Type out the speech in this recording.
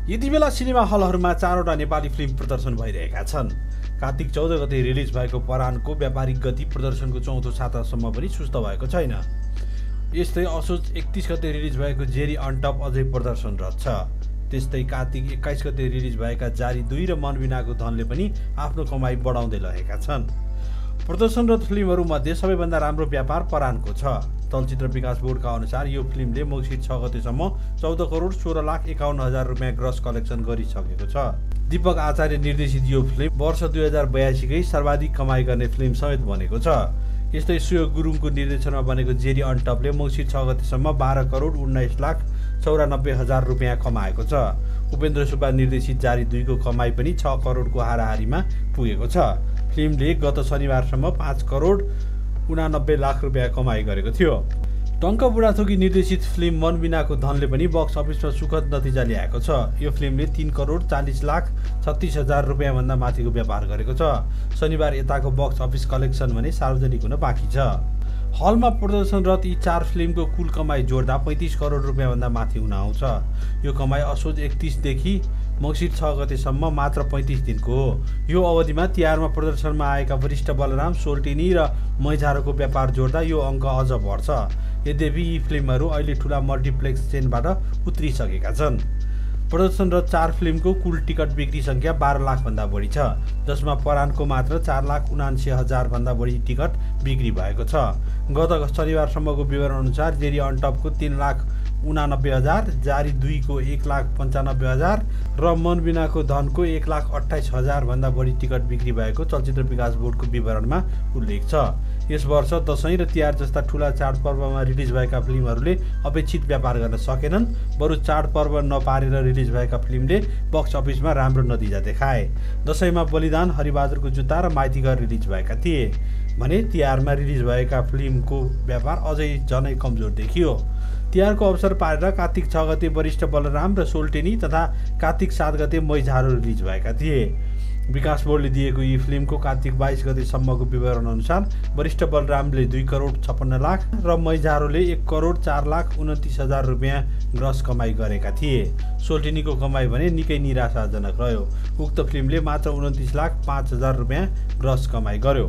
यति बेला cinema हलहरूमा 4वटा Nepali film प्रदर्शन भइरहेका छन्। कार्तिक 14 गते रिलिज भएको परानको व्यापारिक गति प्रदर्शनको चौथो सातासम्म पनि सुस्त भएको छैन। यस्तै असोज 31 गते रिलिज भएको जेरी अन टप अझै प्रदर्शनरत छ। त्यस्तै कार्तिक 21 गते रिलिज भएका जारी 2 र मनबिनाको धनले पनि आफ्नो कमाई बढाउँदै रहेका छन्। प्रदर्शनरत फिल्महरूमध्ये सबैभन्दा राम्रो व्यापार परानको छ। चलचित्र विकास बोर्डका अनुसार यो फिल्मले मङ्सिर 6 गतेसम्म 14 करोड 16,51,000 रुपियाँ ग्रस कलेक्सन गरिसकेको छ। दीपक आचार्य निर्देशित यो फिल्म वर्ष 2082कै सर्वाधिक कमाई गर्ने फिल्म समेत बनेको छ। यस्तै सुयोग गुरुङको निर्देशनमा बनेको जेरी अन टपले मङ्सिर 6 गतेसम्म 12 करोड 19,94,000 रुपियाँ कमाएको छ। उपेन्द्र सुब्बा निर्देशित जारी 2 को कमाई पनि 6 करोडको हाराहारीमा पुगेको छ। फिल्मले गत शनिबारसम्म 5 करोड 89 लाख रुपियाँ कमाई गरेको थियो। टङ्क बुढाथोकी निर्देशित फिल्म मनबिनाको धनले पनि बक्स अफिसमा सुखद नतिजा ल्याएको छ। यो फिल्मले 3 करोड 40,36,000 रुपियाँ भन्दा माथिको व्यापार गरेको छ। शनिबार यताको बक्स अफिस कलेक्सन भने सार्वजनिक हुन बाँकी छ। हलमा प्रदर्शनरत यी 4 फिल्मको कुल कमाई जोड्दा 35 करोड रुपियाँ भन्दा माथि हुन आउँछ। यो कमाई असोज 31 देखि मङ्सिर 6 गतेसम्म मात्र 35 दिनको हो। यो अवधिमा तिहारमा प्रदर्शनमा आएका वरिष्ठ बलराम, सोल्टिनी र मैझारोको व्यापार जोड्दा यो अङ्क अझ बढ्छ। यद्यपि यी फिल्महरू अहिले ठुला मल्टिप्लेक्स चेनबाट उत्रिसकेका छन्। प्रदर्शनरत 4 फिल्मको कुल टिकट बिक्री सङ्ख्या 12 लाख भन्दा बढी छ, जसमा परानको मात्र 4,79,000 भन्दा बढी टिकट बिक्री भएको छ। गत शनिबारसम्मको विवरण अनुसार जेरी अन टपको 3,89,000, जारी 2 को 1,95,000 र मनबिनाको धनको 1,28,000 भन्दा बढी टिकट बिक्री भएको चलचित्र विकास बोर्डको विवरणमा उल्लेख छ। यस वर्ष दशैँ र तिहार जस्ता ठुला चाडपर्वमा रिलिज भएका फिल्महरूले अपेक्षित व्यापार गर्न सकेनन्। बरु चाडपर्व नपारेर रिलिज भएका फिल्मले बक्स अफिसमा राम्रो नतिजा देखाए। दशैँमा बलिदान, हरिबहादुरको जुत्ता र माइतीघर रिलिज भएका थिए भने तिहारमा रिलिज भएका फिल्मको व्यापार अझै झनै कमजोर देखियो। तिहारको अवसर पारेर कार्तिक 6 गते वरिष्ठ बलराम र सोल्टेनी तथा कार्तिक 7 गते मैझारो रिलिज भएका थिए। विकास बोर्डले दिएको यी फिल्मको कार्तिक 22 गतेसम्मको विवरण अनुसार वरिष्ठ बलरामले 2 करोड 56 लाख र मैझारोले 1 करोड 4,29,000 रुपियाँ ग्रस कमाई गरेका थिए। सोल्टिनीको कमाई भने निकै निराशाजनक रह्यो। उक्त फिल्मले मात्र 29,05,000 रुपियाँ ग्रस कमाई गर्यो।